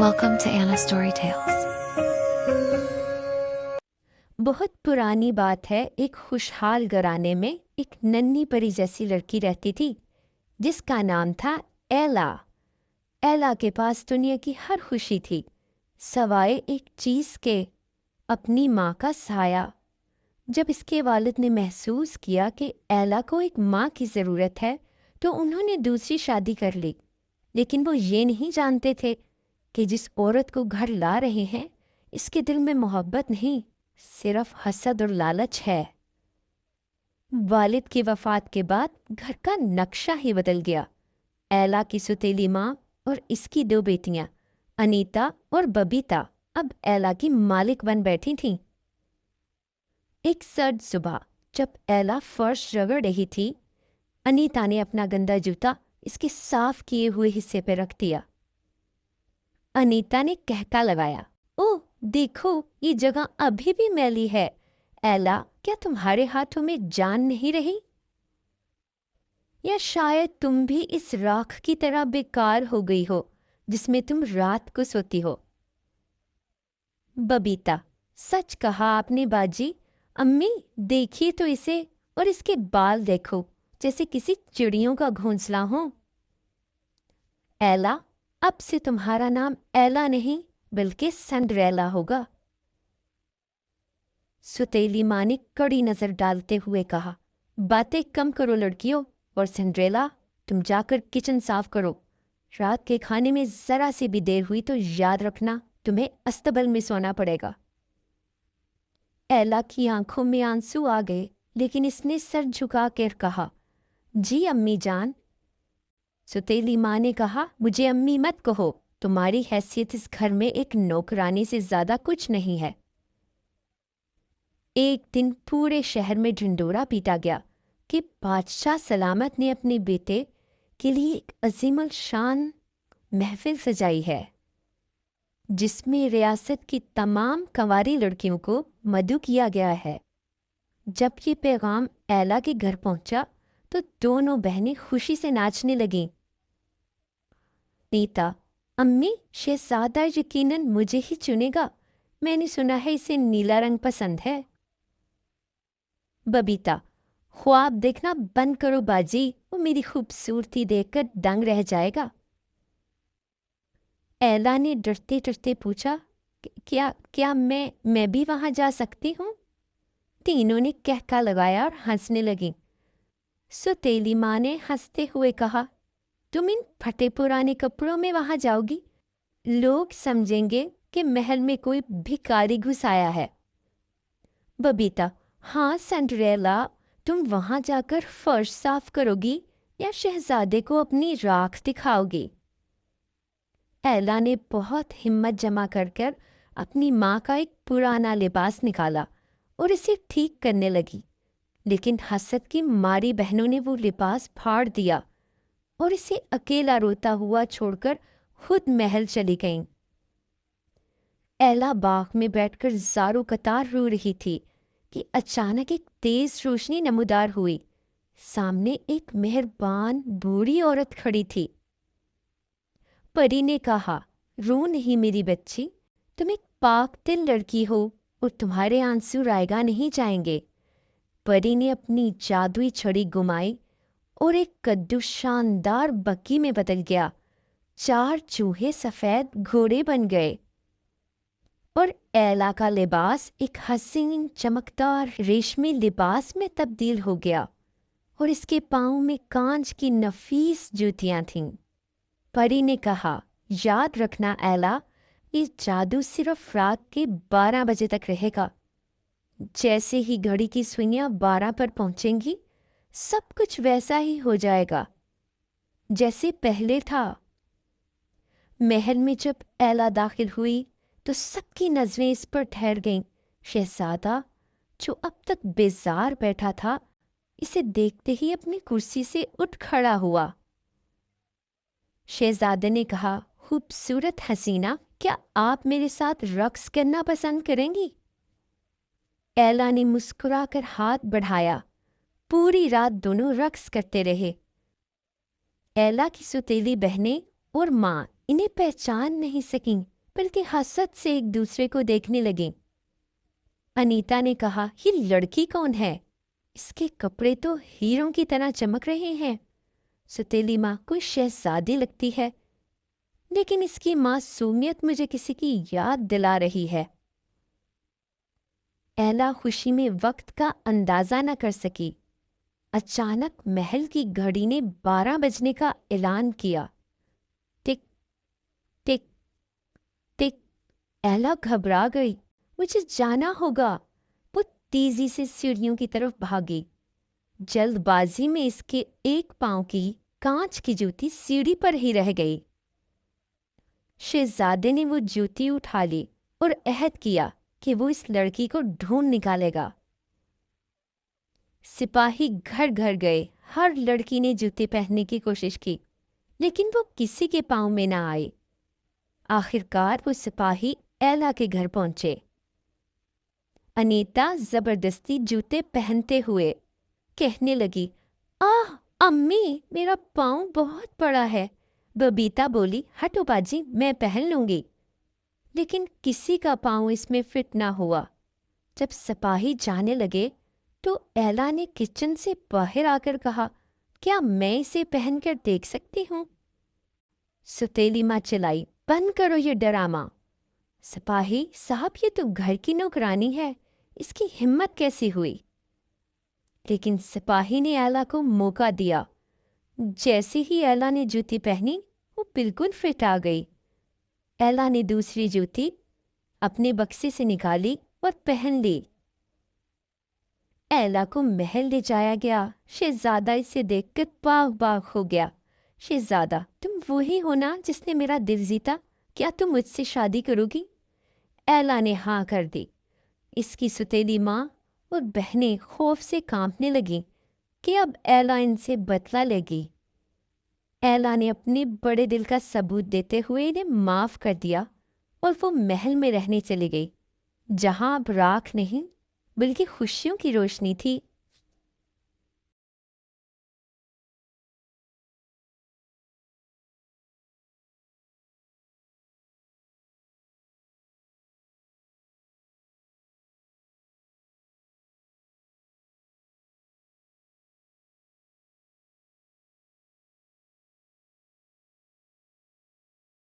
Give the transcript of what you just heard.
Welcome to Anna Story Tales. बहुत पुरानी बात है। एक खुशहाल घराने में एक नन्ही परी जैसी लड़की रहती थी जिसका नाम था एला। एला के पास दुनिया की हर खुशी थी सवाए एक चीज़ के, अपनी माँ का साया। जब इसके वालिद ने महसूस किया कि एला को एक माँ की ज़रूरत है तो उन्होंने दूसरी शादी कर ली। लेकिन वो ये नहीं जानते थे कि जिस औरत को घर ला रहे हैं इसके दिल में मोहब्बत नहीं, सिर्फ हसद और लालच है। वालिद की वफ़ात के बाद घर का नक्शा ही बदल गया। एला की सुतीली माँ और इसकी दो बेटियां अनीता और बबीता अब एला की मालिक बन बैठी थीं। एक सर्द सुबह जब एला फर्श रगड़ रही थी, अनीता ने अपना गंदा जूता इसके साफ किए हुए हिस्से पर रख दिया। अनीता ने कहका लगाया, ओह देखो, ये जगह अभी भी मैली है। एला, क्या तुम्हारे हाथों में जान नहीं रही? या शायद तुम भी इस राख की तरह बेकार हो गई हो जिसमें तुम रात को सोती हो? बबीता, सच कहा आपने बाजी। अम्मी देखिए तो इसे, और इसके बाल देखो जैसे किसी चिड़ियों का घोंसला हो। एला, अब से तुम्हारा नाम एला नहीं बल्कि सिंड्रेला होगा। सुतीली माँ ने कड़ी नजर डालते हुए कहा, बातें कम करो लड़कियों, और सिंड्रेला तुम जाकर किचन साफ करो। रात के खाने में जरा सी भी देर हुई तो याद रखना तुम्हें अस्तबल में सोना पड़ेगा। एला की आंखों में आंसू आ गए, लेकिन इसने सर झुका कर कहा, जी अम्मी जान। सुतीली माँ ने कहा, मुझे अम्मी मत कहो, तुम्हारी हैसियत इस घर में एक नौकरानी से ज्यादा कुछ नहीं है। एक दिन पूरे शहर में ढिंडोरा पीटा गया कि बादशाह सलामत ने अपने बेटे के लिए एक अजीमुल शान महफिल सजाई है जिसमें रियासत की तमाम कंवारी लड़कियों को मदऊ किया गया है। जब ये पैगाम एला के घर पहुंचा तो दोनों बहनें खुशी से नाचने लगीं। नीता, अम्मी शहजादा यकीनन मुझे ही चुनेगा, मैंने सुना है इसे नीला रंग पसंद है। बबीता, ख्वाब देखना बंद करो बाजी, वो मेरी खूबसूरती देखकर दंग रह जाएगा। एला ने डरते डरते पूछा, क्या क्या मैं भी वहां जा सकती हूँ? तीनों ने कहका लगाया और हंसने लगी। सुतीली माँ ने हंसते हुए कहा, तुम इन फटे पुराने कपड़ों में वहां जाओगी? लोग समझेंगे कि महल में कोई भिखारी घुस आया है। बबीता, हाँ सिंड्रेला, तुम वहां जाकर फर्श साफ करोगी या शहजादे को अपनी राख दिखाओगी? एला ने बहुत हिम्मत जमा कर अपनी माँ का एक पुराना लिबास निकाला और इसे ठीक करने लगी, लेकिन हसद की मारी बहनों ने वो लिबास फाड़ दिया और इसे अकेला रोता हुआ छोड़कर खुद महल चली गईं। एला बाग में बैठकर ज़ारो कतार रो रही थी कि अचानक एक तेज रोशनी नमूदार हुई। सामने एक मेहरबान बूढ़ी औरत खड़ी थी। परी ने कहा, रो नहीं मेरी बच्ची, तुम एक पाक दिल लड़की हो और तुम्हारे आंसू रायगा नहीं जाएंगे। परी ने अपनी जादुई छड़ी घुमाई और एक कद्दू शानदार बग्गी में बदल गया। 4 चूहे सफ़ेद घोड़े बन गए और एला का लिबास एक हसीन चमकदार रेशमी लिबास में तब्दील हो गया और इसके पाँव में कांच की नफीस जूतियाँ थीं। परी ने कहा, याद रखना एला, ये जादू सिर्फ रात के 12 बजे तक रहेगा। जैसे ही घड़ी की सुइयां 12 पर पहुंचेंगी सब कुछ वैसा ही हो जाएगा जैसे पहले था। महल में जब एला दाखिल हुई तो सबकी नजरें इस पर ठहर गईं। शहजादा, जो अब तक बेजार बैठा था, इसे देखते ही अपनी कुर्सी से उठ खड़ा हुआ। शहजादे ने कहा, खूबसूरत हसीना, क्या आप मेरे साथ रक्स करना पसंद करेंगी? एला ने मुस्कुराकर हाथ बढ़ाया। पूरी रात दोनों रक्स करते रहे। एला की सुतीली बहनें और माँ इन्हें पहचान नहीं सकीं बल्कि हसद से एक दूसरे को देखने लगे। अनीता ने कहा, ये लड़की कौन है? इसके कपड़े तो हीरों की तरह चमक रहे हैं। सौतेली माँ कोई शहजादी लगती है, लेकिन इसकी मासूमियत मुझे किसी की याद दिला रही है। एला खुशी में वक्त का अंदाजा न कर सकी। अचानक महल की घड़ी ने 12 बजने का ऐलान किया। टिक टिक टिक। एला घबरा गई। मुझे जाना होगा। वो तेजी से सीढ़ियों की तरफ भागी। जल्दबाजी में इसके एक पांव की कांच की जूती सीढ़ी पर ही रह गई। शहजादे ने वो जूती उठा ली और अहद किया कि वो इस लड़की को ढूंढ निकालेगा। सिपाही घर घर गए। हर लड़की ने जूते पहनने की कोशिश की, लेकिन वो किसी के पांव में ना आई। आखिरकार वो सिपाही एला के घर पहुंचे। अनीता जबरदस्ती जूते पहनते हुए कहने लगी, आह अम्मी, मेरा पाँव बहुत बड़ा है। बबीता बोली, हटो बाजी, मैं पहन लूंगी। लेकिन किसी का पाँव इसमें फिट ना हुआ। जब सिपाही जाने लगे तो एला ने किचन से बाहर आकर कहा, क्या मैं इसे पहनकर देख सकती हूँ? सौतेली माँ चिल्लाई, बंद करो ये ड्रामा। सिपाही साहब, ये तो घर की नौकरानी है, इसकी हिम्मत कैसी हुई? लेकिन सिपाही ने एला को मौका दिया। जैसे ही एला ने जूती पहनी, वो बिल्कुल फिट आ गई। एला ने दूसरी जूती अपने बक्से से निकाली और पहन ली। एला को महल ले जाया गया। शहजादा इसे देखकर बाग बाग हो गया। शहजादा, तुम वही हो ना जिसने मेरा दिल जीता? क्या तुम मुझसे शादी करोगी? एला ने हाँ कर दी। इसकी सौतेली माँ और बहनें खौफ से कांपने लगीं कि अब एला इनसे बदला लेगी। एला ने अपने बड़े दिल का सबूत देते हुए इन्हें माफ़ कर दिया और वो महल में रहने चली गई, जहाँ अब राख नहीं बल्कि खुशियों की रोशनी थी।